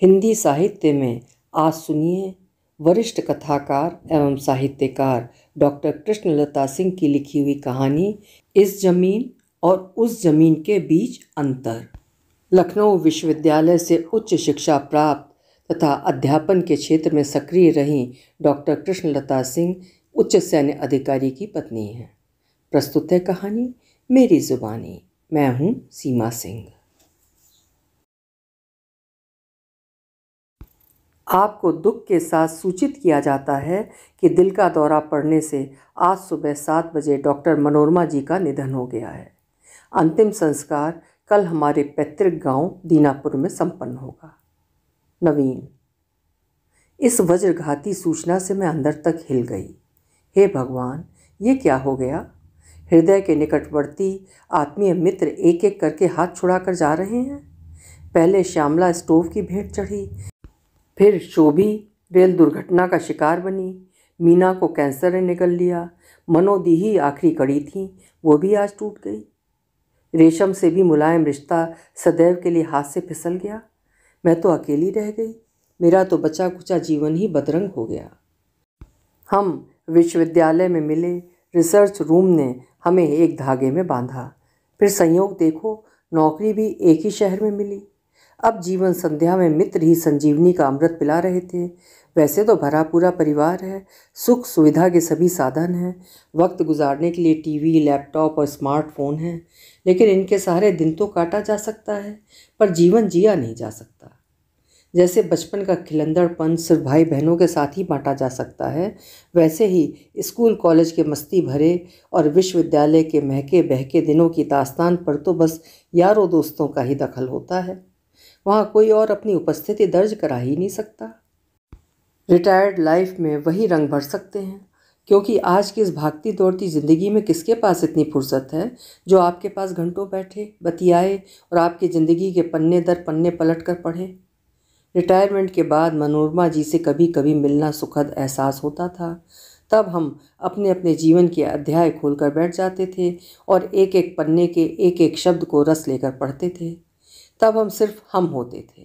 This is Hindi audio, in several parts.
हिंदी साहित्य में आज सुनिए वरिष्ठ कथाकार एवं साहित्यकार डॉक्टर कृष्णलता सिंह की लिखी हुई कहानी इस जमीन और उस जमीन के बीच अंतर। लखनऊ विश्वविद्यालय से उच्च शिक्षा प्राप्त तथा अध्यापन के क्षेत्र में सक्रिय रहीं डॉक्टर कृष्णलता सिंह उच्च सैन्य अधिकारी की पत्नी हैं। प्रस्तुत है कहानी मेरी जुबानी। मैं हूँ सीमा सिंह। आपको दुख के साथ सूचित किया जाता है कि दिल का दौरा पड़ने से आज सुबह 7 बजे डॉक्टर मनोरमा जी का निधन हो गया है। अंतिम संस्कार कल हमारे पैतृक गांव दीनापुर में संपन्न होगा। नवीन। इस वज्रघाती सूचना से मैं अंदर तक हिल गई। हे भगवान, ये क्या हो गया? हृदय के निकटवर्ती आत्मीय मित्र एक एक करके हाथ छुड़ाकर जा रहे हैं। पहले श्यामला स्टोव की भेंट चढ़ी, फिर शोभी रेल दुर्घटना का शिकार बनी, मीना को कैंसर ने निगल लिया, मनोदी ही आखिरी कड़ी थी, वो भी आज टूट गई। रेशम से भी मुलायम रिश्ता सदैव के लिए हाथ से फिसल गया। मैं तो अकेली रह गई। मेरा तो बचा कुचा जीवन ही बदरंग हो गया। हम विश्वविद्यालय में मिले। रिसर्च रूम ने हमें एक धागे में बांधा। फिर संयोग देखो, नौकरी भी एक ही शहर में मिली। अब जीवन संध्या में मित्र ही संजीवनी का अमृत पिला रहे थे। वैसे तो भरा पूरा परिवार है, सुख सुविधा के सभी साधन हैं, वक्त गुजारने के लिए टीवी, लैपटॉप और स्मार्टफोन हैं, लेकिन इनके सहारे दिन तो काटा जा सकता है, पर जीवन जिया नहीं जा सकता। जैसे बचपन का खिलंदड़पन सिर्फ भाई बहनों के साथ ही बांटा जा सकता है, वैसे ही स्कूल कॉलेज के मस्ती भरे और विश्वविद्यालय के महके बहके दिनों की दास्तान पर तो बस यारों दोस्तों का ही दखल होता है। वहाँ कोई और अपनी उपस्थिति दर्ज करा ही नहीं सकता। रिटायर्ड लाइफ में वही रंग भर सकते हैं, क्योंकि आज की इस भागती दौड़ती ज़िंदगी में किसके पास इतनी फुर्सत है जो आपके पास घंटों बैठे, बतियाए और आपकी ज़िंदगी के पन्ने दर पन्ने पलट कर पढ़े। रिटायरमेंट के बाद मनोरमा जी से कभी कभी मिलना सुखद एहसास होता था। तब हम अपने अपने जीवन के अध्याय खोलकर बैठ जाते थे और एक एक पन्ने के एक एक शब्द को रस लेकर पढ़ते थे। तब हम सिर्फ हम होते थे,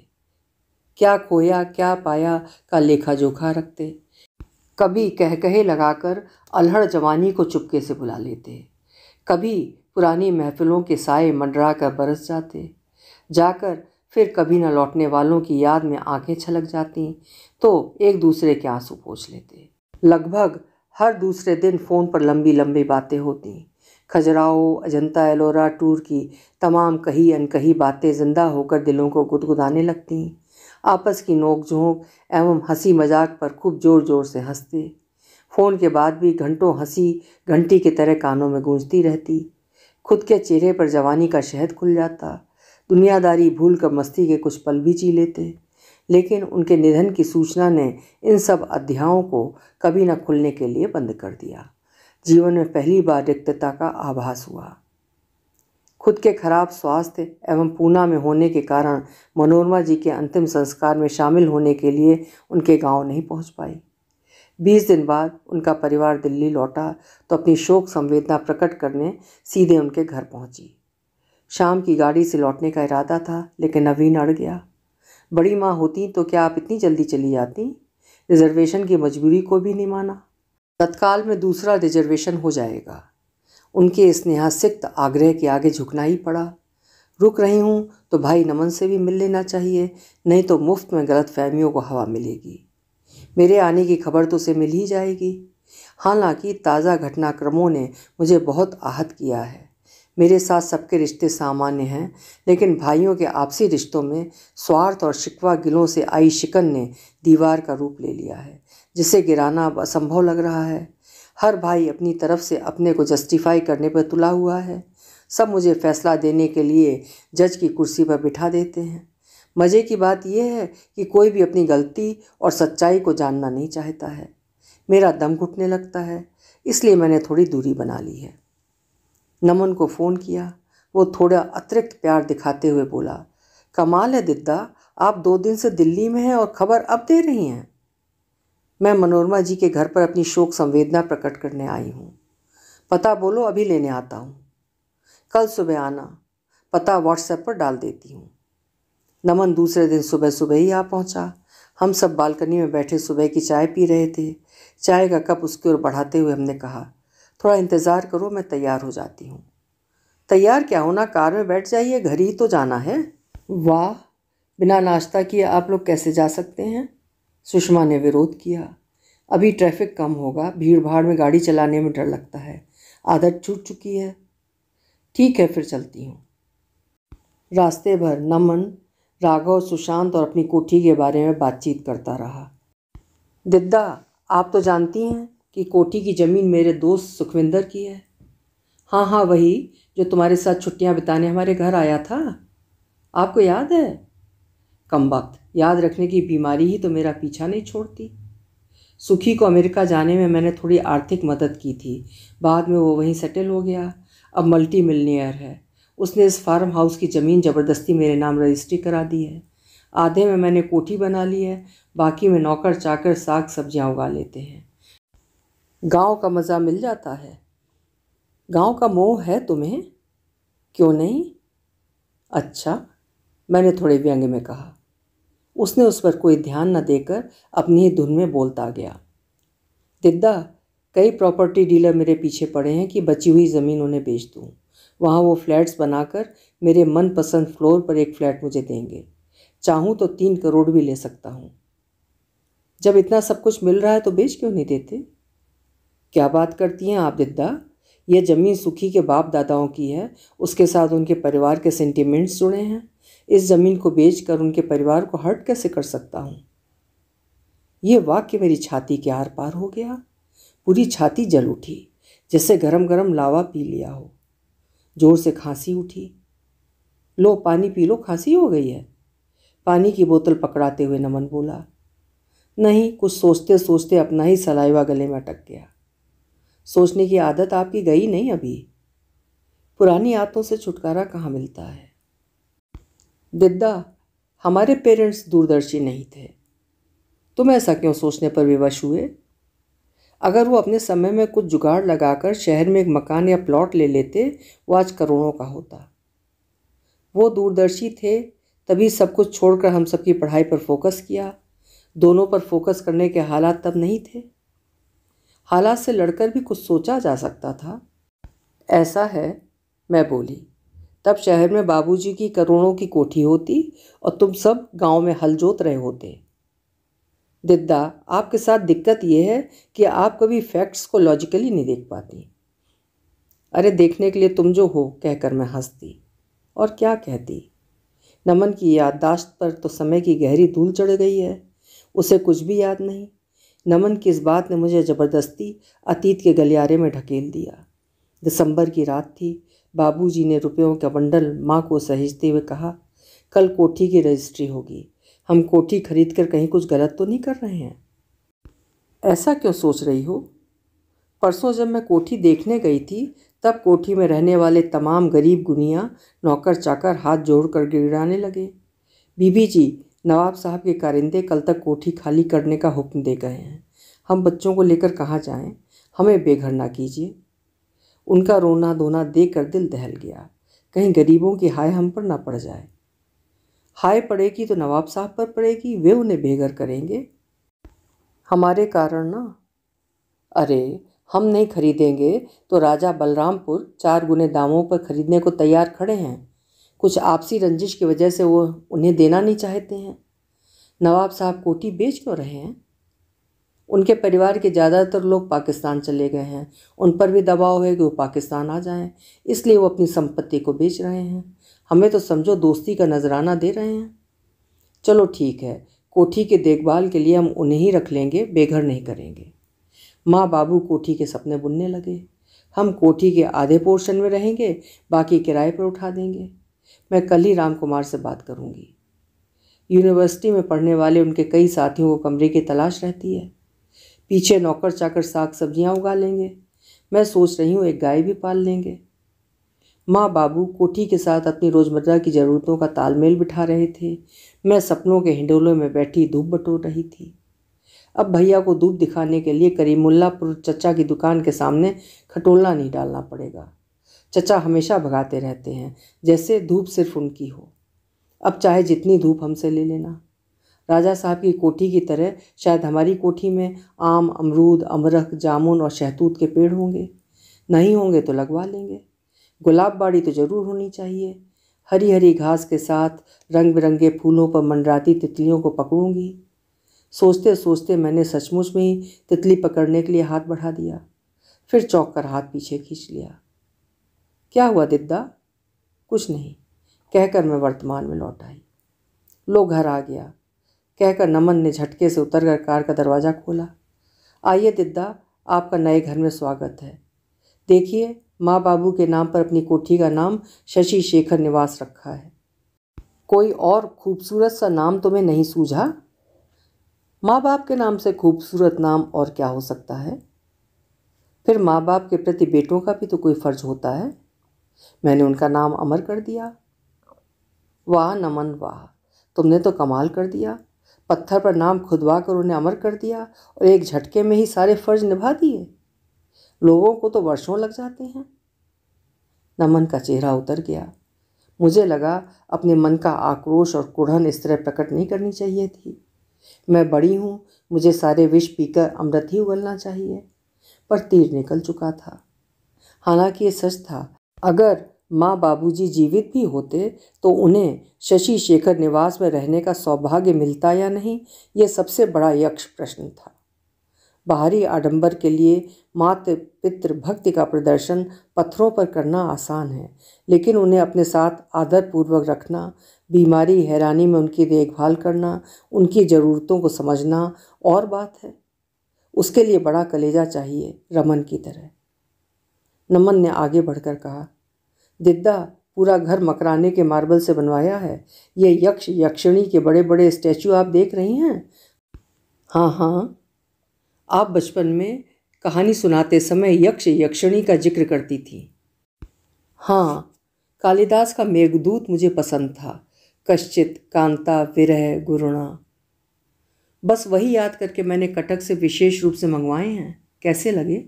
क्या खोया क्या पाया का लेखा जोखा रखते। कभी कह कहे लगाकर अल्हड़ जवानी को चुपके से बुला लेते, कभी पुरानी महफिलों के साए मंडरा कर बरस जाकर फिर कभी न लौटने वालों की याद में आंखें छलक जाती तो एक दूसरे के आंसू पोंछ लेते। लगभग हर दूसरे दिन फ़ोन पर लंबी लंबी बातें होती। खजुराहो, अजंता एलोरा टूर की तमाम कही अनकही बातें जिंदा होकर दिलों को गुदगुदाने लगती। आपस की नोक-झोंक एवं हंसी मजाक पर खूब ज़ोर ज़ोर से हंसते। फ़ोन के बाद भी घंटों हंसी घंटी की तरह कानों में गूंजती रहती। खुद के चेहरे पर जवानी का शहद खुल जाता। दुनियादारी भूल कर मस्ती के कुछ पल भी जी लेते, लेकिन उनके निधन की सूचना ने इन सब अध्यायों को कभी न खुलने के लिए बंद कर दिया। जीवन में पहली बार रिक्तता का आभास हुआ। खुद के खराब स्वास्थ्य एवं पूना में होने के कारण मनोरमा जी के अंतिम संस्कार में शामिल होने के लिए उनके गांव नहीं पहुंच पाई। 20 दिन बाद उनका परिवार दिल्ली लौटा तो अपनी शोक संवेदना प्रकट करने सीधे उनके घर पहुंची। शाम की गाड़ी से लौटने का इरादा था, लेकिन नवीन अड़ गया। बड़ी माँ होती तो क्या आप इतनी जल्दी चली जाती? रिजर्वेशन की मजबूरी को भी नहीं माना। तत्काल में दूसरा रिजर्वेशन हो जाएगा। उनके स्नेहासिक्त आग्रह के आगे झुकना ही पड़ा। रुक रही हूँ तो भाई नमन से भी मिल लेना चाहिए, नहीं तो मुफ्त में गलत फहमियों को हवा मिलेगी। मेरे आने की खबर तो उसे मिल ही जाएगी। हालांकि ताज़ा घटनाक्रमों ने मुझे बहुत आहत किया है। मेरे साथ सबके रिश्ते सामान्य हैं, लेकिन भाइयों के आपसी रिश्तों में स्वार्थ और शिकवा गिलों से आई शिकन ने दीवार का रूप ले लिया है, जिसे गिराना अब असंभव लग रहा है। हर भाई अपनी तरफ से अपने को जस्टिफाई करने पर तुला हुआ है। सब मुझे फैसला देने के लिए जज की कुर्सी पर बिठा देते हैं। मज़े की बात यह है कि कोई भी अपनी गलती और सच्चाई को जानना नहीं चाहता है। मेरा दम घुटने लगता है, इसलिए मैंने थोड़ी दूरी बना ली है। नमन को फ़ोन किया। वो थोड़ा अतिरिक्त प्यार दिखाते हुए बोला, कमाल है दिद्दा, आप 2 दिन से दिल्ली में हैं और खबर अब दे रही हैं। मैं मनोरमा जी के घर पर अपनी शोक संवेदना प्रकट करने आई हूँ। पता बोलो, अभी लेने आता हूँ। कल सुबह आना। पता व्हाट्सएप पर डाल देती हूँ। नमन दूसरे दिन सुबह सुबह ही आ पहुंचा। हम सब बालकनी में बैठे सुबह की चाय पी रहे थे। चाय का कप उसकी ओर बढ़ाते हुए हमने कहा, थोड़ा इंतज़ार करो, मैं तैयार हो जाती हूँ। तैयार क्या होना, कार में बैठ जाइए, घर ही तो जाना है। वाह, बिना नाश्ता किए आप लोग कैसे जा सकते हैं? सुषमा ने विरोध किया। अभी ट्रैफिक कम होगा, भीड़ भाड़ में गाड़ी चलाने में डर लगता है, आदत छूट चुकी है। ठीक है, फिर चलती हूँ। रास्ते भर नमन, राघव, सुशांत और अपनी कोठी के बारे में बातचीत करता रहा। दिद्दा, आप तो जानती हैं कि कोठी की ज़मीन मेरे दोस्त सुखविंदर की है। हाँ हाँ, वही जो तुम्हारे साथ छुट्टियां बिताने हमारे घर आया था, आपको याद है? कमबख्त, याद रखने की बीमारी ही तो मेरा पीछा नहीं छोड़ती। सुखी को अमेरिका जाने में मैंने थोड़ी आर्थिक मदद की थी, बाद में वो वहीं सेटल हो गया, अब मल्टी मिलनियर है। उसने इस फार्म हाउस की ज़मीन ज़बरदस्ती मेरे नाम रजिस्ट्री करा दी है। आधे में मैंने कोठी बना ली है, बाकी में नौकर चाकर साग सब्जियां उगा लेते हैं। गांव का मज़ा मिल जाता है। गांव का मोह है तुम्हें? क्यों नहीं? अच्छा, मैंने थोड़े व्यंग्य में कहा। उसने उस पर कोई ध्यान न देकर अपनी ही धुन में बोलता गया। दिद्दा, कई प्रॉपर्टी डीलर मेरे पीछे पड़े हैं कि बची हुई ज़मीन उन्हें बेच दूँ। वहाँ वो फ्लैट्स बनाकर मेरे मनपसंद फ्लोर पर एक फ्लैट मुझे देंगे। चाहूँ तो 3 करोड़ भी ले सकता हूँ। जब इतना सब कुछ मिल रहा है तो बेच क्यों नहीं देते? क्या बात करती हैं आप दिद्दा? यह ज़मीन सुखी के बाप दादाओं की है, उसके साथ उनके परिवार के सेंटिमेंट्स जुड़े हैं। इस ज़मीन को बेचकर उनके परिवार को हर्ट कैसे कर सकता हूँ? ये वाक्य मेरी छाती के आर पार हो गया। पूरी छाती जल उठी, जैसे गरम गरम लावा पी लिया हो। जोर से खांसी उठी। लो पानी पी लो, खांसी हो गई है। पानी की बोतल पकड़ाते हुए नमन बोला। नहीं, कुछ सोचते सोचते अपना ही सलाइवा गले में अटक गया। सोचने की आदत आपकी गई नहीं अभी। पुरानी आदतों से छुटकारा कहाँ मिलता है? दिद्दा, हमारे पेरेंट्स दूरदर्शी नहीं थे। तुम ऐसा क्यों सोचने पर विवश हुए? अगर वो अपने समय में कुछ जुगाड़ लगाकर शहर में एक मकान या प्लॉट ले लेते, वो आज करोड़ों का होता। वो दूरदर्शी थे, तभी सब कुछ छोड़कर हम सबकी पढ़ाई पर फोकस किया। दोनों पर फोकस करने के हालात तब नहीं थे। हालात से लड़कर भी कुछ सोचा जा सकता था। ऐसा है, मैं बोली। तब शहर में बाबूजी की करोड़ों की कोठी होती और तुम सब गांव में हल जोत रहे होते। दिद्दा, आपके साथ दिक्कत यह है कि आप कभी फैक्ट्स को लॉजिकली नहीं देख पाती। अरे देखने के लिए तुम जो हो, कहकर मैं हंसती। और क्या कहती? नमन की याददाश्त पर तो समय की गहरी धूल चढ़ गई है। उसे कुछ भी याद नहीं। नमन की इस बात ने मुझे ज़बरदस्ती अतीत के गलियारे में ढकेल दिया। दिसंबर की रात थी। बाबूजी ने रुपयों का बंडल माँ को सहेजते हुए कहा, कल कोठी की रजिस्ट्री होगी। हम कोठी खरीद कर कहीं कुछ गलत तो नहीं कर रहे हैं? ऐसा क्यों सोच रही हो? परसों जब मैं कोठी देखने गई थी, तब कोठी में रहने वाले तमाम गरीब गुनिया नौकर चाकर हाथ जोड़कर गिड़गिड़ाने लगे। बीबी जी, नवाब साहब के कारिंदे कल तक कोठी खाली करने का हुक्म दे गए हैं। हम बच्चों को लेकर कहाँ जाएं? हमें बेघर ना कीजिए। उनका रोना धोना देखकर दिल दहल गया। कहीं गरीबों की हाय हम पर ना पड़ जाए। हाय पड़ेगी तो नवाब साहब पर पड़ेगी, वे उन्हें बेघर करेंगे। हमारे कारण ना। अरे, हम नहीं खरीदेंगे तो राजा बलरामपुर 4 गुने दामों पर खरीदने को तैयार खड़े हैं। कुछ आपसी रंजिश की वजह से वो उन्हें देना नहीं चाहते हैं। नवाब साहब कोठी बेच क्यों रहे हैं? उनके परिवार के ज़्यादातर लोग पाकिस्तान चले गए हैं। उन पर भी दबाव है कि वो पाकिस्तान आ जाएं, इसलिए वो अपनी संपत्ति को बेच रहे हैं। हमें तो समझो दोस्ती का नजराना दे रहे हैं। चलो ठीक है, कोठी के देखभाल के लिए हम उन्हें ही रख लेंगे, बेघर नहीं करेंगे। माँ बाबू कोठी के सपने बुनने लगे। हम कोठी के आधे पोर्शन में रहेंगे, बाकी किराए पर उठा देंगे। मैं कल ही राम कुमार से बात करूँगी। यूनिवर्सिटी में पढ़ने वाले उनके कई साथियों को कमरे की तलाश रहती है। पीछे नौकर चाकर साग सब्जियां उगा लेंगे। मैं सोच रही हूँ एक गाय भी पाल लेंगे। माँ बाबू कोठी के साथ अपनी रोज़मर्रा की ज़रूरतों का तालमेल बिठा रहे थे। मैं सपनों के हिंडोलों में बैठी धूप बटोर रही थी। अब भैया को धूप दिखाने के लिए करीमुल्लापुर चचा की दुकान के सामने खटोला नहीं डालना पड़ेगा। चचा हमेशा भगाते रहते हैं, जैसे धूप सिर्फ उनकी हो। अब चाहे जितनी धूप हमसे ले लेना। राजा साहब की कोठी की तरह शायद हमारी कोठी में आम, अमरूद, अमरख, जामुन और शहतूत के पेड़ होंगे। नहीं होंगे तो लगवा लेंगे। गुलाब बाड़ी तो ज़रूर होनी चाहिए। हरी हरी घास के साथ रंग बिरंगे फूलों पर मंडराती तितलियों को पकड़ूंगी। सोचते सोचते मैंने सचमुच में ही तितली पकड़ने के लिए हाथ बढ़ा दिया, फिर चौंक कर हाथ पीछे खींच लिया। क्या हुआ दिद्दा? कुछ नहीं, कहकर मैं वर्तमान में लौट आई। लो घर आ गया, कहकर नमन ने झटके से उतरकर कार का दरवाज़ा खोला। आइए दिद्दा, आपका नए घर में स्वागत है। देखिए, माँ बाबू के नाम पर अपनी कोठी का नाम शशि शेखर निवास रखा है। कोई और खूबसूरत सा नाम तुम्हें नहीं सूझा? माँ बाप के नाम से खूबसूरत नाम और क्या हो सकता है? फिर माँ बाप के प्रति बेटों का भी तो कोई फर्ज होता है। मैंने उनका नाम अमर कर दिया। वाह नमन वाह, तुमने तो कमाल कर दिया। पत्थर पर नाम खुदवा कर उन्हें अमर कर दिया और एक झटके में ही सारे फर्ज निभा दिए। लोगों को तो वर्षों लग जाते हैं। नमन का चेहरा उतर गया। मुझे लगा अपने मन का आक्रोश और कुढ़न इस तरह प्रकट नहीं करनी चाहिए थी। मैं बड़ी हूँ, मुझे सारे विष पीकर अमृत ही उगलना चाहिए, पर तीर निकल चुका था। हालांकि ये सच था, अगर माँ बाबूजी जीवित भी होते तो उन्हें शशि शेखर निवास में रहने का सौभाग्य मिलता या नहीं, ये सबसे बड़ा यक्ष प्रश्न था। बाहरी आडंबर के लिए मातृ पितृ भक्ति का प्रदर्शन पत्थरों पर करना आसान है, लेकिन उन्हें अपने साथ आदरपूर्वक रखना, बीमारी हैरानी में उनकी देखभाल करना, उनकी ज़रूरतों को समझना और बात है। उसके लिए बड़ा कलेजा चाहिए, रमन की तरह। नमन ने आगे बढ़कर कहा, दिद्दा, पूरा घर मकराने के मार्बल से बनवाया है। ये यक्ष यक्षिणी के बड़े बड़े स्टैचू आप देख रही हैं? हाँ हाँ, आप बचपन में कहानी सुनाते समय यक्ष यक्षिणी का जिक्र करती थी। हाँ, कालिदास का मेघदूत मुझे पसंद था। कश्चित कांता विरह गुरुणा। बस वही याद करके मैंने कटक से विशेष रूप से मंगवाए हैं। कैसे लगे?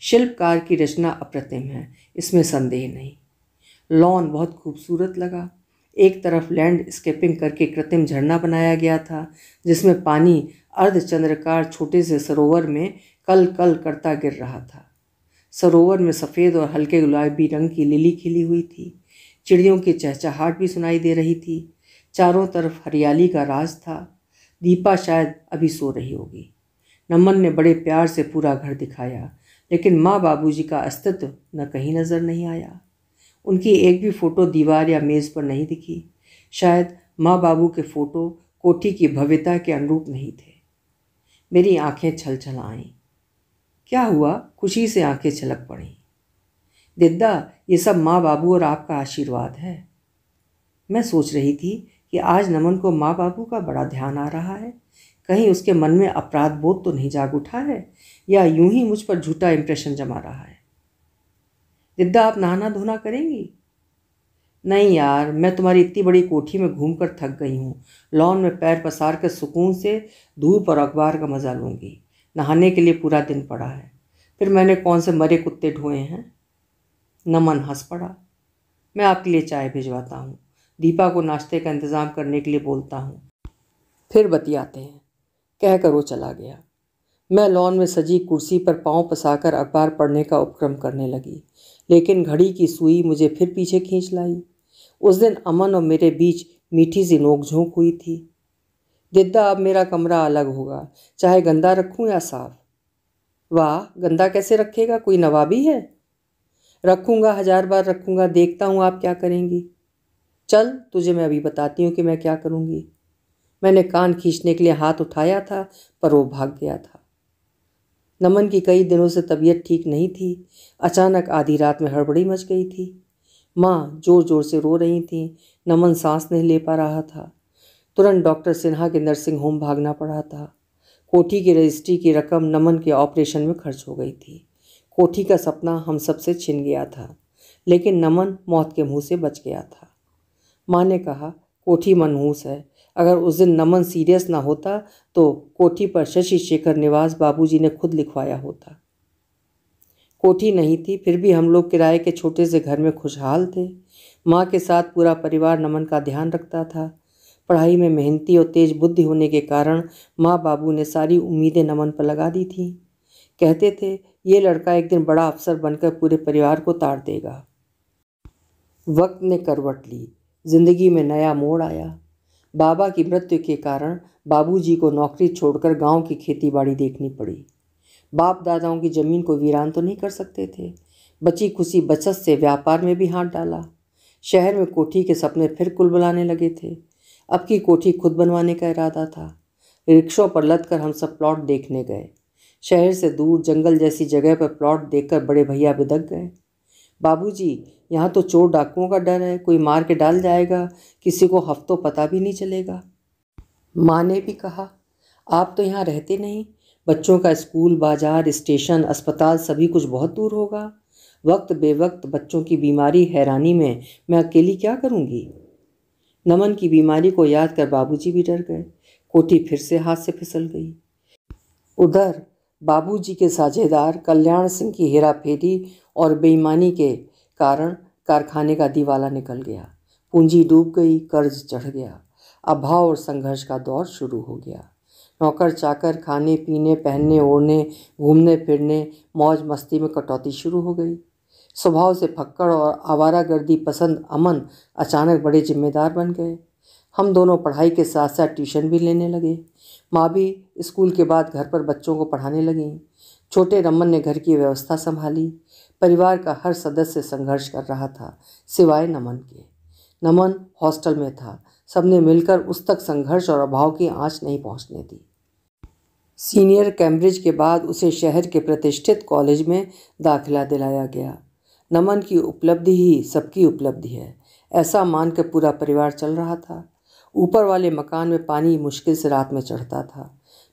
शिल्पकार की रचना अप्रतिम है, इसमें संदेह नहीं। लॉन बहुत खूबसूरत लगा। एक तरफ लैंडस्केपिंग करके कृत्रिम झरना बनाया गया था, जिसमें पानी अर्धचंद्राकार छोटे से सरोवर में कल कल करता गिर रहा था। सरोवर में सफ़ेद और हल्के गुलाबी रंग की लिली खिली हुई थी। चिड़ियों की चहचहाहट भी सुनाई दे रही थी। चारों तरफ हरियाली का राज था। दीपा शायद अभी सो रही होगी। नमन ने बड़े प्यार से पूरा घर दिखाया, लेकिन माँ बाबूजी का अस्तित्व न कहीं नज़र नहीं आया। उनकी एक भी फ़ोटो दीवार या मेज़ पर नहीं दिखी। शायद माँ बाबू के फ़ोटो कोठी की भव्यता के अनुरूप नहीं थे। मेरी आंखें छलछल आईं। क्या हुआ? खुशी से आंखें छलक पड़ीं। दिद्दा, ये सब माँ बाबू और आपका आशीर्वाद है। मैं सोच रही थी कि आज नमन को माँ बाबू का बड़ा ध्यान आ रहा है। कहीं उसके मन में अपराध बोध तो नहीं जाग उठा है, या यूं ही मुझ पर झूठा इंप्रेशन जमा रहा है। दिद्दा, आप नहाना धोना करेंगी? नहीं यार, मैं तुम्हारी इतनी बड़ी कोठी में घूमकर थक गई हूँ। लॉन में पैर पसार कर सुकून से धूप और अखबार का मज़ा लूँगी। नहाने के लिए पूरा दिन पड़ा है। फिर मैंने कौन से मरे कुत्ते ढोए हैं? नमन हंस पड़ा। मैं आपके लिए चाय भिजवाता हूँ। दीपा को नाश्ते का इंतज़ाम करने के लिए बोलता हूँ, फिर बतियाते हैं, कहकर वो चला गया। मैं लॉन में सजी कुर्सी पर पाँव पसाकर अखबार पढ़ने का उपक्रम करने लगी, लेकिन घड़ी की सुई मुझे फिर पीछे खींच लाई। उस दिन अमन और मेरे बीच मीठी सी नोक-झोंक हुई थी। दिद्दा, अब मेरा कमरा अलग होगा, चाहे गंदा रखूं या साफ। वाह, गंदा कैसे रखेगा? कोई नवाबी है? रखूंगा, 1000 बार रखूंगा, देखता हूँ आप क्या करेंगी। चल, तुझे मैं अभी बताती हूँ कि मैं क्या करूँगी। मैंने कान खींचने के लिए हाथ उठाया था, पर वो भाग गया था। नमन की कई दिनों से तबीयत ठीक नहीं थी। अचानक आधी रात में हड़बड़ी मच गई थी। माँ जोर जोर से रो रही थी। नमन सांस नहीं ले पा रहा था। तुरंत डॉक्टर सिन्हा के नर्सिंग होम भागना पड़ा था। कोठी की रजिस्ट्री की रकम नमन के ऑपरेशन में खर्च हो गई थी। कोठी का सपना हम सबसे छिन गया था, लेकिन नमन मौत के मुंह से बच गया था। माँ ने कहा, कोठी मनहूस है। अगर उस दिन नमन सीरियस ना होता तो कोठी पर शशि शेखर निवास बाबूजी ने खुद लिखवाया होता। कोठी नहीं थी, फिर भी हम लोग किराए के छोटे से घर में खुशहाल थे। माँ के साथ पूरा परिवार नमन का ध्यान रखता था। पढ़ाई में मेहनती और तेज बुद्धि होने के कारण माँ बाबू ने सारी उम्मीदें नमन पर लगा दी थीं। कहते थे ये लड़का एक दिन बड़ा अफसर बनकर पूरे परिवार को तार देगा। वक्त ने करवट ली, जिंदगी में नया मोड़ आया। बाबा की मृत्यु के कारण बाबूजी को नौकरी छोड़कर गांव की खेतीबाड़ी देखनी पड़ी। बाप दादाओं की जमीन को वीरान तो नहीं कर सकते थे। बची खुशी बचत से व्यापार में भी हाथ डाला। शहर में कोठी के सपने फिर कुलबुलाने लगे थे। अब की कोठी खुद बनवाने का इरादा था। रिक्शों पर लद कर हम सब प्लॉट देखने गए। शहर से दूर जंगल जैसी जगह पर प्लॉट देखकर बड़े भैया बिदक गए। बाबूजी, यहाँ तो चोर डाकुओं का डर है, कोई मार के डाल जाएगा, किसी को हफ्तों पता भी नहीं चलेगा। माँ ने भी कहा, आप तो यहाँ रहते नहीं, बच्चों का स्कूल, बाजार, स्टेशन, अस्पताल सभी कुछ बहुत दूर होगा। वक्त बेवक्त बच्चों की बीमारी हैरानी में मैं अकेली क्या करूँगी। नमन की बीमारी को याद कर बाबूजी भी डर गए। कोठी फिर से हाथ से फिसल गई। उधर बाबूजी के साझेदार कल्याण सिंह की हेराफेरी और बेईमानी के कारण कारखाने का दिवाला निकल गया। पूंजी डूब गई, कर्ज चढ़ गया। अभाव और संघर्ष का दौर शुरू हो गया। नौकर चाकर खाने पीने, पहनने ओढ़ने, घूमने फिरने, मौज मस्ती में कटौती शुरू हो गई। स्वभाव से फक्कड़ और आवारागर्दी पसंद अमन अचानक बड़े जिम्मेदार बन गए। हम दोनों पढ़ाई के साथ साथ ट्यूशन भी लेने लगे। माँ भी स्कूल के बाद घर पर बच्चों को पढ़ाने लगी। छोटे रमन ने घर की व्यवस्था संभाली। परिवार का हर सदस्य संघर्ष कर रहा था, सिवाय नमन के। नमन हॉस्टल में था। सबने मिलकर उस तक संघर्ष और अभाव की आंच नहीं पहुंचने दी। सीनियर कैम्ब्रिज के बाद उसे शहर के प्रतिष्ठित कॉलेज में दाखिला दिलाया गया। नमन की उपलब्धि ही सबकी उपलब्धि है, ऐसा मानकर पूरा परिवार चल रहा था। ऊपर वाले मकान में पानी मुश्किल से रात में चढ़ता था।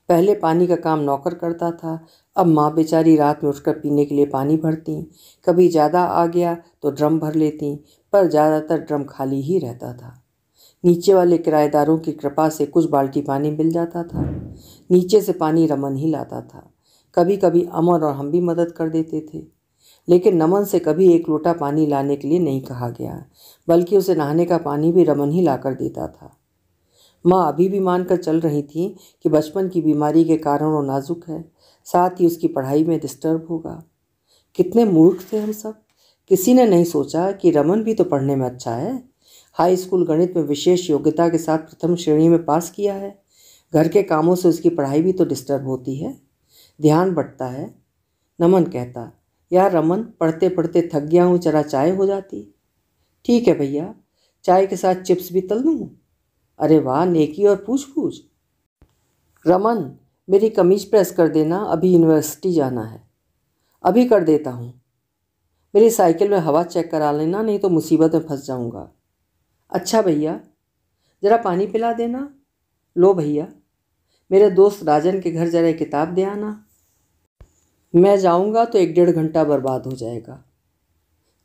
पहले पानी का काम नौकर करता था। अब माँ बेचारी रात में उठकर पीने के लिए पानी भरती। कभी ज़्यादा आ गया तो ड्रम भर लेती, पर ज़्यादातर ड्रम खाली ही रहता था। नीचे वाले किराएदारों की कृपा से कुछ बाल्टी पानी मिल जाता था। नीचे से पानी रमन ही लाता था। कभी कभी अमर और हम भी मदद कर देते थे, लेकिन नमन से कभी एक लोटा पानी लाने के लिए नहीं कहा गया, बल्कि उसे नहाने का पानी भी रमन ही लाकर देता था। माँ अभी भी मानकर चल रही थी कि बचपन की बीमारी के कारण वो नाजुक है, साथ ही उसकी पढ़ाई में डिस्टर्ब होगा। कितने मूर्ख थे हम सब। किसी ने नहीं सोचा कि रमन भी तो पढ़ने में अच्छा है। हाई स्कूल गणित में विशेष योग्यता के साथ प्रथम श्रेणी में पास किया है। घर के कामों से उसकी पढ़ाई भी तो डिस्टर्ब होती है, ध्यान बंटता है। नमन कहता, यार रमन, पढ़ते पढ़ते थक गया हूँ, जरा चाय हो जाती। ठीक है भैया, चाय के साथ चिप्स भी तल दूँ। अरे वाह, नेकी और पूछ पूछ। रमन, मेरी कमीज प्रेस कर देना, अभी यूनिवर्सिटी जाना है। अभी कर देता हूँ। मेरी साइकिल में हवा चेक करा लेना, नहीं तो मुसीबत में फंस जाऊँगा। अच्छा भैया, ज़रा पानी पिला देना। लो भैया, मेरे दोस्त राजन के घर ज़रा किताब दे आना। मैं जाऊँगा तो 1-1.5 घंटा बर्बाद हो जाएगा।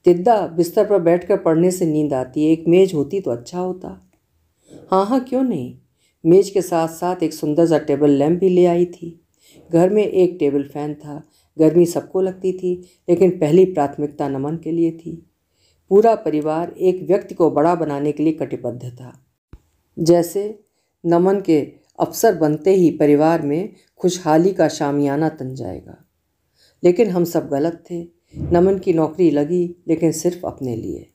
तिद्दा, बिस्तर पर बैठकर पढ़ने से नींद आती है, एक मेज़ होती तो अच्छा होता। हाँ हाँ, क्यों नहीं। मेज के साथ साथ एक सुंदर सा टेबल लैंप भी ले आई थी। घर में एक टेबल फैन था। गर्मी सबको लगती थी, लेकिन पहली प्राथमिकता नमन के लिए थी। पूरा परिवार एक व्यक्ति को बड़ा बनाने के लिए कटिबद्ध था। जैसे नमन के अफसर बनते ही परिवार में खुशहाली का शामियाना तन जाएगा। लेकिन हम सब गलत थे। नमन की नौकरी लगी, लेकिन सिर्फ अपने लिए।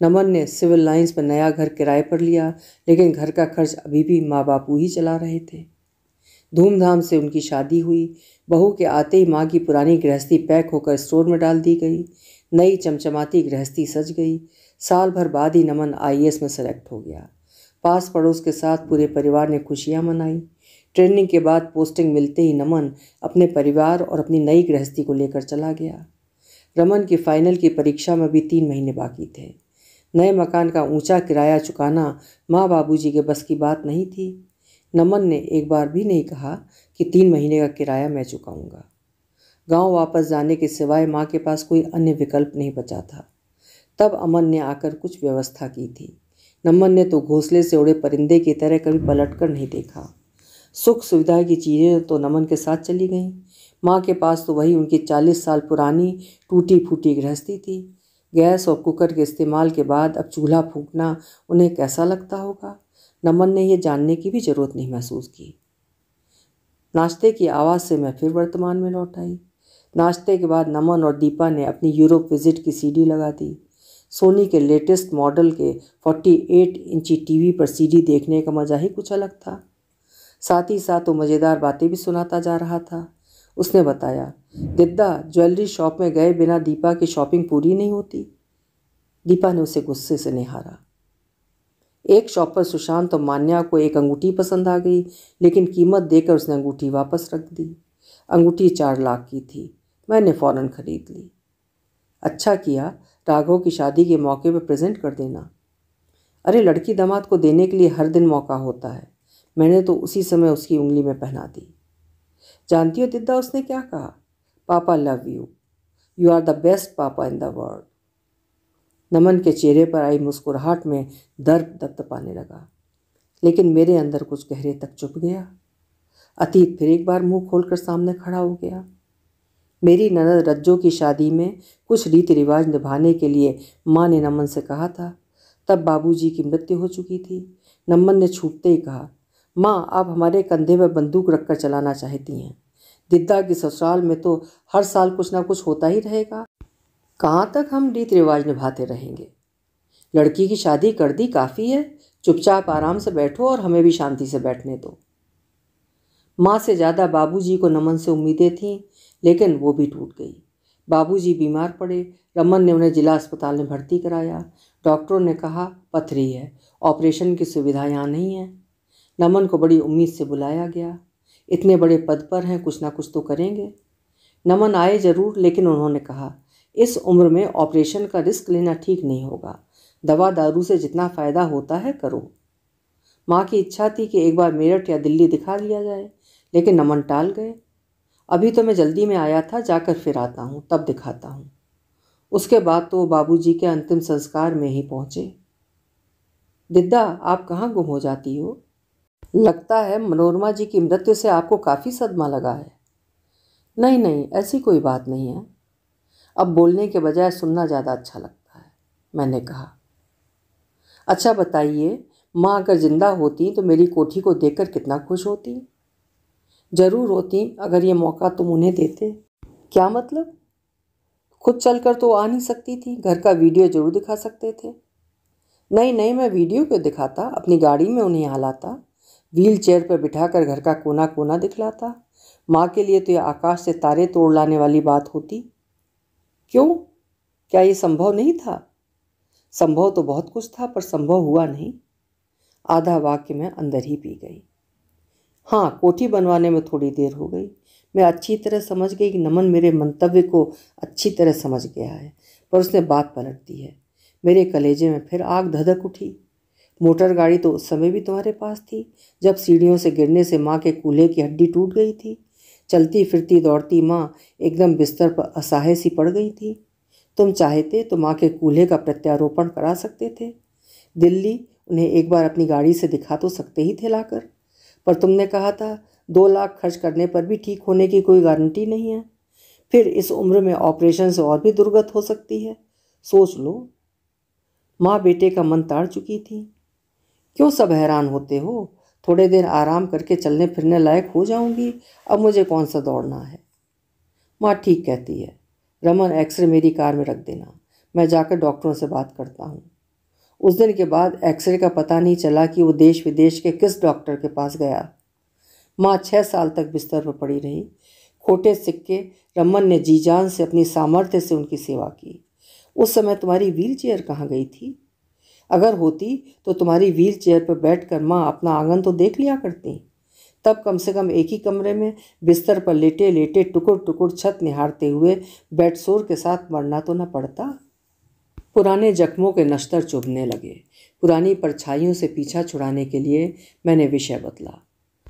नमन ने सिविल लाइंस पर नया घर किराए पर लिया, लेकिन घर का खर्च अभी भी माँ बापू ही चला रहे थे। धूमधाम से उनकी शादी हुई। बहू के आते ही माँ की पुरानी गृहस्थी पैक होकर स्टोर में डाल दी गई। नई चमचमाती गृहस्थी सज गई। साल भर बाद ही नमन IAS में सेलेक्ट हो गया। पास पड़ोस के साथ पूरे परिवार ने खुशियाँ मनाई। ट्रेनिंग के बाद पोस्टिंग मिलते ही नमन अपने परिवार और अपनी नई गृहस्थी को लेकर चला गया। रमन की फाइनल की परीक्षा में भी 3 महीने बाकी थे। नए मकान का ऊंचा किराया चुकाना माँ बाबूजी के बस की बात नहीं थी। नमन ने एक बार भी नहीं कहा कि 3 महीने का किराया मैं चुकाऊंगा। गांव वापस जाने के सिवाय माँ के पास कोई अन्य विकल्प नहीं बचा था। तब अमन ने आकर कुछ व्यवस्था की थी। नमन ने तो घोंसले से उड़े परिंदे की तरह कभी पलटकर नहीं देखा। सुख सुविधा की चीज़ें तो नमन के साथ चली गईं। माँ के पास तो वही उनकी 40 साल पुरानी टूटी फूटी गृहस्थी थी। गैस और कुकर के इस्तेमाल के बाद अब चूल्हा फूंकना उन्हें कैसा लगता होगा। नमन ने यह जानने की भी जरूरत नहीं महसूस की। नाश्ते की आवाज़ से मैं फिर वर्तमान में लौट आई। नाश्ते के बाद नमन और दीपा ने अपनी यूरोप विजिट की सीडी लगा दी। सोनी के लेटेस्ट मॉडल के 48 इंची टीवी पर सीडी देखने का मज़ा ही कुछ अलग था। साथ ही साथ वो मज़ेदार बातें भी सुनाता जा रहा था। उसने बताया, दिद्दा, ज्वेलरी शॉप में गए बिना दीपा की शॉपिंग पूरी नहीं होती। दीपा ने उसे गुस्से से निहारा। एक शॉप पर सुशांत और मान्या को एक अंगूठी पसंद आ गई, लेकिन कीमत देकर उसने अंगूठी वापस रख दी। अंगूठी 4 लाख की थी। मैंने फ़ौरन खरीद ली। अच्छा किया, राघव की शादी के मौके पर प्रेजेंट कर देना। अरे, लड़की दामाद को देने के लिए हर दिन मौका होता है। मैंने तो उसी समय उसकी उंगली में पहना दी। जानती हो दिद्दा उसने क्या कहा? Papa love you, you are the best papa in the world. नमन के चेहरे पर आई मुस्कुराहट में दर्द दपदपाने लगा, लेकिन मेरे अंदर कुछ गहरे तक चुप गया। अतीत फिर एक बार मुंह खोलकर सामने खड़ा हो गया। मेरी ननद रज्जो की शादी में कुछ रीति रिवाज निभाने के लिए माँ ने नमन से कहा था। तब बाबूजी की मृत्यु हो चुकी थी। नमन ने छूटते ही कहा, माँ आप हमारे कंधे पर बंदूक रखकर चलाना चाहती हैं। दिद्दा की ससुराल में तो हर साल कुछ ना कुछ होता ही रहेगा। कहाँ तक हम रीति रिवाज निभाते रहेंगे? लड़की की शादी कर दी, काफ़ी है। चुपचाप आराम से बैठो और हमें भी शांति से बैठने दो। माँ से ज़्यादा बाबूजी को नमन से उम्मीदें थीं, लेकिन वो भी टूट गई। बाबूजी बीमार पड़े। रमन ने उन्हें जिला अस्पताल में भर्ती कराया। डॉक्टरों ने कहा पथरी है, ऑपरेशन की सुविधा यहाँ नहीं है। नमन को बड़ी उम्मीद से बुलाया गया। इतने बड़े पद पर हैं, कुछ ना कुछ तो करेंगे। नमन आए जरूर, लेकिन उन्होंने कहा इस उम्र में ऑपरेशन का रिस्क लेना ठीक नहीं होगा। दवा दारू से जितना फ़ायदा होता है करो। माँ की इच्छा थी कि एक बार मेरठ या दिल्ली दिखा लिया जाए, लेकिन नमन टाल गए। अभी तो मैं जल्दी में आया था, जाकर फिर आता हूँ, तब दिखाता हूँ। उसके बाद तो बाबूजी के अंतिम संस्कार में ही पहुँचे। दिद्दा आप कहाँ गुम हो जाती हो? लगता है मनोरमा जी की मृत्यु से आपको काफ़ी सदमा लगा है। नहीं नहीं, ऐसी कोई बात नहीं है। अब बोलने के बजाय सुनना ज़्यादा अच्छा लगता है, मैंने कहा। अच्छा बताइए, माँ अगर जिंदा होती तो मेरी कोठी को देखकर कितना खुश होती? जरूर होती, अगर ये मौका तुम उन्हें देते। क्या मतलब? खुद चलकर तो आ नहीं सकती थी, घर का वीडियो जरूर दिखा सकते थे। नहीं नहीं, मैं वीडियो क्यों दिखाता, अपनी गाड़ी में उन्हें यहाँ लाता, व्हील चेयर पर बिठाकर घर का कोना कोना दिखलाता। माँ के लिए तो यह आकाश से तारे तोड़ लाने वाली बात होती। क्यों, क्या ये संभव नहीं था? संभव तो बहुत कुछ था, पर संभव हुआ नहीं। आधा वाक्य में अंदर ही पी गई। हाँ, कोठी बनवाने में थोड़ी देर हो गई। मैं अच्छी तरह समझ गई कि नमन मेरे मंतव्य को अच्छी तरह समझ गया है, पर उसने बात पलट दी है। मेरे कलेजे में फिर आग धधक उठी। मोटर गाड़ी तो उस समय भी तुम्हारे पास थी, जब सीढ़ियों से गिरने से माँ के कूल्हे की हड्डी टूट गई थी। चलती फिरती दौड़ती माँ एकदम बिस्तर पर असहाय सी पड़ गई थी। तुम चाहते तो माँ के कूल्हे का प्रत्यारोपण करा सकते थे। दिल्ली उन्हें एक बार अपनी गाड़ी से दिखा तो सकते ही थे लाकर, पर तुमने कहा था 2 लाख खर्च करने पर भी ठीक होने की कोई गारंटी नहीं है। फिर इस उम्र में ऑपरेशन से और भी दुर्गत हो सकती है, सोच लो। माँ बेटे का मन ताड़ चुकी थी। क्यों सब हैरान होते हो? थोड़े देर आराम करके चलने फिरने लायक हो जाऊंगी, अब मुझे कौन सा दौड़ना है। माँ ठीक कहती है। रमन, एक्सरे मेरी कार में रख देना, मैं जाकर डॉक्टरों से बात करता हूँ। उस दिन के बाद एक्सरे का पता नहीं चला कि वो देश विदेश के किस डॉक्टर के पास गया। माँ 6 साल तक बिस्तर पर पड़ी रही। खोटे सिक्के रमन ने जी जान से अपनी सामर्थ्य से उनकी सेवा की। उस समय तुम्हारी व्हील चेयर कहाँ गई थी? अगर होती तो तुम्हारी व्हील चेयर पर बैठकर माँ अपना आंगन तो देख लिया करती। तब कम से कम एक ही कमरे में बिस्तर पर लेटे लेटे टुकुर टुकुर छत निहारते हुए बेडसोर के साथ मरना तो न पड़ता। पुराने जख्मों के नश्तर चुभने लगे। पुरानी परछाइयों से पीछा छुड़ाने के लिए मैंने विषय बदला।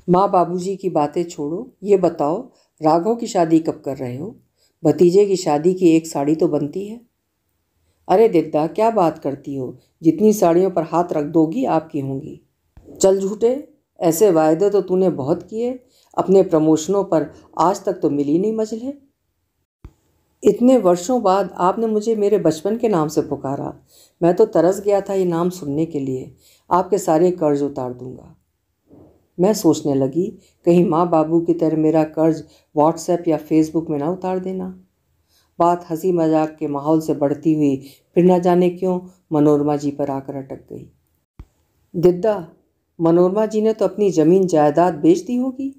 माँ बाबूजी की बातें छोड़ो, ये बताओ राघव की शादी कब कर रहे हो? भतीजे की शादी की एक साड़ी तो बनती है। अरे दिद्दा, क्या बात करती हो? जितनी साड़ियों पर हाथ रख दोगी आपकी होंगी। चल झूठे, ऐसे वायदे तो तूने बहुत किए। अपने प्रमोशनों पर आज तक तो मिली नहीं मजले। इतने वर्षों बाद आपने मुझे मेरे बचपन के नाम से पुकारा। मैं तो तरस गया था ये नाम सुनने के लिए। आपके सारे कर्ज उतार दूंगा। मैं सोचने लगी, कहीं माँ बाबू की तरह मेरा कर्ज व्हाट्सएप या फेसबुक में ना उतार देना। बात हंसी मजाक के माहौल से बढ़ती हुई फिर न जाने क्यों मनोरमा जी पर आकर अटक गई। दिद्दा, मनोरमा जी ने तो अपनी जमीन जायदाद बेच दी होगी।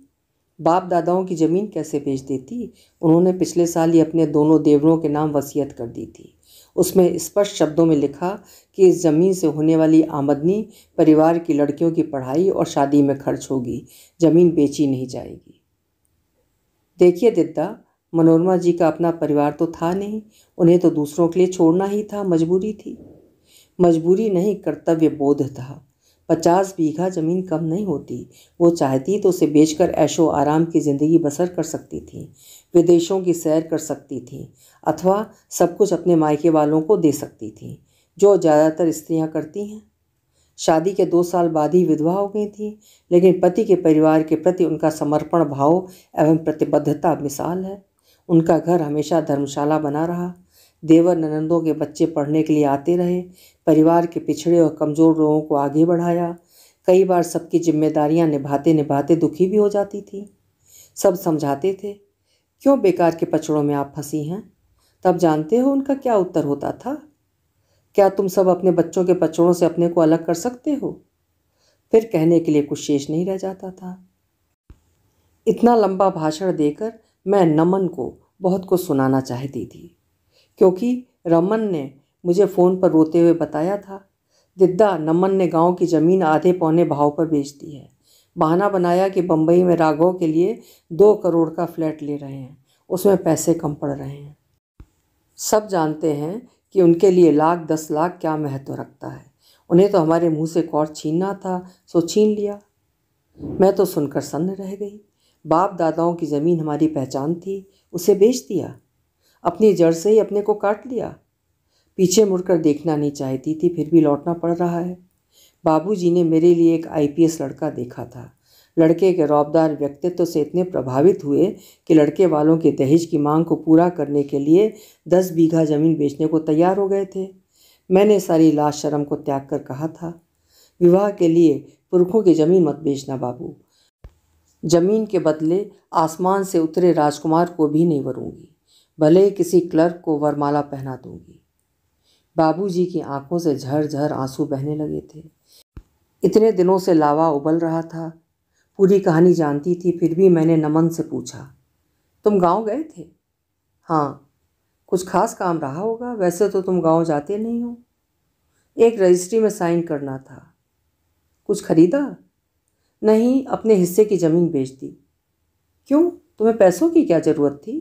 बाप दादाओं की ज़मीन कैसे बेच देती? उन्होंने पिछले साल ही अपने दोनों देवरों के नाम वसीयत कर दी थी। उसमें स्पष्ट शब्दों में लिखा कि इस ज़मीन से होने वाली आमदनी परिवार की लड़कियों की पढ़ाई और शादी में खर्च होगी, ज़मीन बेची नहीं जाएगी। देखिए दिद्दा, मनोरमा जी का अपना परिवार तो था नहीं, उन्हें तो दूसरों के लिए छोड़ना ही था, मजबूरी थी। मजबूरी नहीं, कर्तव्य बोध था। 50 बीघा जमीन कम नहीं होती। वो चाहती तो उसे बेचकर ऐशो आराम की ज़िंदगी बसर कर सकती थी, विदेशों की सैर कर सकती थी, अथवा सब कुछ अपने मायके वालों को दे सकती थी, जो ज़्यादातर स्त्रियां करती हैं। शादी के 2 साल बाद ही विधवा हो गई थी, लेकिन पति के परिवार के प्रति उनका समर्पण भाव एवं प्रतिबद्धता मिसाल है। उनका घर हमेशा धर्मशाला बना रहा। देवर ननंदों के बच्चे पढ़ने के लिए आते रहे। परिवार के पिछड़े और कमज़ोर लोगों को आगे बढ़ाया। कई बार सबकी जिम्मेदारियां निभाते निभाते दुखी भी हो जाती थी। सब समझाते थे, क्यों बेकार के पचड़ों में आप फंसी हैं? तब जानते हो उनका क्या उत्तर होता था? क्या तुम सब अपने बच्चों के पचड़ों से अपने को अलग कर सकते हो? फिर कहने के लिए कुछ शेष नहीं रह जाता था। इतना लंबा भाषण देकर मैं नमन को बहुत कुछ सुनाना चाहती थी, क्योंकि रमन ने मुझे फ़ोन पर रोते हुए बताया था, दिद्दा, नमन ने गांव की ज़मीन आधे पौने भाव पर बेच दी है। बहाना बनाया कि बम्बई में राघव के लिए 2 करोड़ का फ्लैट ले रहे हैं, उसमें पैसे कम पड़ रहे हैं। सब जानते हैं कि उनके लिए लाख 10 लाख क्या महत्व रखता है। उन्हें तो हमारे मुंह से कौड़ छीनना था, सो छीन लिया। मैं तो सुनकर सन्न रह गई। बाप दादाओं की ज़मीन हमारी पहचान थी, उसे बेच दिया। अपनी जड़ से ही अपने को काट लिया। पीछे मुड़कर देखना नहीं चाहती थी, फिर भी लौटना पड़ रहा है। बाबूजी ने मेरे लिए एक आईपीएस लड़का देखा था। लड़के के रौबदार व्यक्तित्व से इतने प्रभावित हुए कि लड़के वालों के दहेज की मांग को पूरा करने के लिए 10 बीघा ज़मीन बेचने को तैयार हो गए थे। मैंने सारी लाज शर्म को त्याग कर कहा था, विवाह के लिए पुरखों की ज़मीन मत बेचना बाबू। ज़मीन के बदले आसमान से उतरे राजकुमार को भी नहीं वरूंगी, भले ही किसी क्लर्क को वरमाला पहना दूंगी। बाबूजी की आंखों से झरझर आंसू बहने लगे थे। इतने दिनों से लावा उबल रहा था। पूरी कहानी जानती थी, फिर भी मैंने नमन से पूछा, तुम गांव गए थे? हाँ, कुछ खास काम रहा होगा, वैसे तो तुम गांव जाते नहीं हो। एक रजिस्ट्री में साइन करना था। कुछ खरीदा? नहीं, अपने हिस्से की ज़मीन बेच दी। क्यों, तुम्हें पैसों की क्या ज़रूरत थी?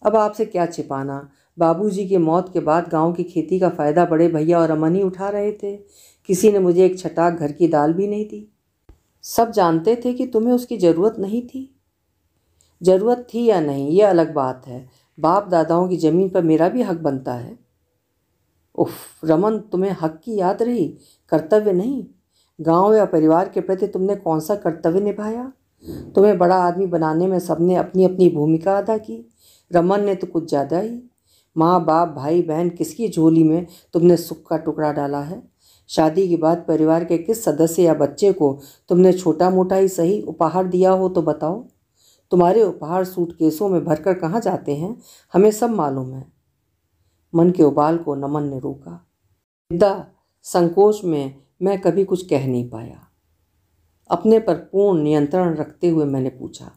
अब आपसे क्या छिपाना, बाबूजी की मौत के बाद गांव की खेती का फ़ायदा बड़े भैया और अमन ही उठा रहे थे। किसी ने मुझे एक छटाक घर की दाल भी नहीं दी। सब जानते थे कि तुम्हें उसकी ज़रूरत नहीं थी। ज़रूरत थी या नहीं, ये अलग बात है। बाप दादाओं की ज़मीन पर मेरा भी हक बनता है। उफ रमन, तुम्हें हक की याद रही, कर्तव्य नहीं। गांव या परिवार के प्रति तुमने कौन सा कर्तव्य निभाया? तुम्हें बड़ा आदमी बनाने में सबने अपनी अपनी भूमिका अदा की। रमन ने तो कुछ ज़्यादा ही। माँ बाप भाई बहन किसकी झोली में तुमने सुख का टुकड़ा डाला है? शादी के बाद परिवार के किस सदस्य या बच्चे को तुमने छोटा मोटा ही सही उपहार दिया हो तो बताओ। तुम्हारे उपहार सूटकेसों में भरकर कहाँ जाते हैं, हमें सब मालूम है। मन के उबाल को नमन ने रोका। विदा संकोच में मैं कभी कुछ कह नहीं पाया। अपने पर पूर्ण नियंत्रण रखते हुए मैंने पूछा,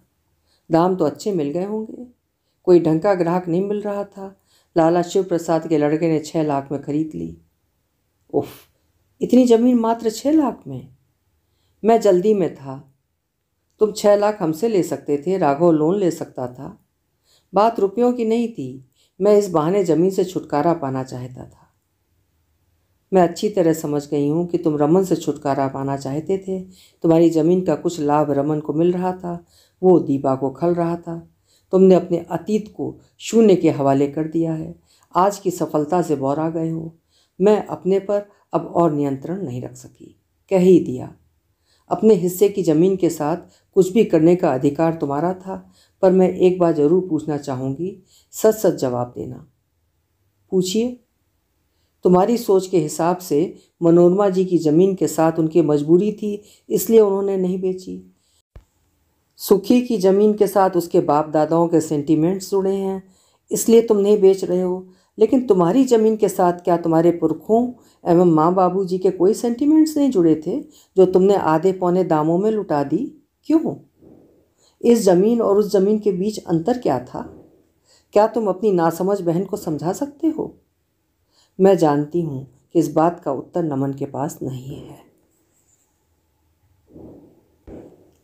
दाम तो अच्छे मिल गए होंगे? कोई ढंग का ग्राहक नहीं मिल रहा था। लाला शिव प्रसाद के लड़के ने 6 लाख में खरीद ली। उफ, इतनी ज़मीन मात्र 6 लाख में? मैं जल्दी में था। तुम 6 लाख हमसे ले सकते थे, राघव लोन ले सकता था। बात रुपयों की नहीं थी, मैं इस बहाने ज़मीन से छुटकारा पाना चाहता था। मैं अच्छी तरह समझ गई हूँ कि तुम रमन से छुटकारा पाना चाहते थे। तुम्हारी ज़मीन का कुछ लाभ रमन को मिल रहा था, वो दीपा को खल रहा था। तुमने अपने अतीत को शून्य के हवाले कर दिया है। आज की सफलता से बौरा गए हो। मैं अपने पर अब और नियंत्रण नहीं रख सकी, कह ही दिया। अपने हिस्से की ज़मीन के साथ कुछ भी करने का अधिकार तुम्हारा था, पर मैं एक बात ज़रूर पूछना चाहूँगी, सच सच जवाब देना। पूछिए। तुम्हारी सोच के हिसाब से मनोरमा जी की ज़मीन के साथ उनकी मजबूरी थी, इसलिए उन्होंने नहीं बेची। सुखी की ज़मीन के साथ उसके बाप दादाओं के सेंटीमेंट्स जुड़े हैं, इसलिए तुम नहीं बेच रहे हो। लेकिन तुम्हारी ज़मीन के साथ क्या तुम्हारे पुरखों एवं माँ बाबू जी के कोई सेंटीमेंट्स नहीं जुड़े थे, जो तुमने आधे पौने दामों में लुटा दी? क्यों? इस ज़मीन और उस ज़मीन के बीच अंतर क्या था? क्या तुम अपनी नासमझ बहन को समझा सकते हो? मैं जानती हूँ कि इस बात का उत्तर नमन के पास नहीं है।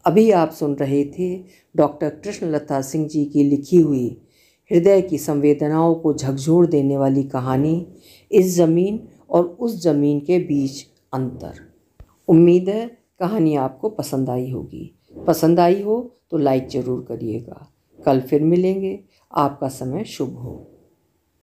अभी आप सुन रहे थे डॉक्टर कृष्णलता सिंह जी की लिखी हुई हृदय की संवेदनाओं को झकझोर देने वाली कहानी, इस ज़मीन और उस ज़मीन के बीच अंतर। उम्मीद है कहानी आपको पसंद आई होगी। पसंद आई हो तो लाइक ज़रूर करिएगा। कल फिर मिलेंगे। आपका समय शुभ हो।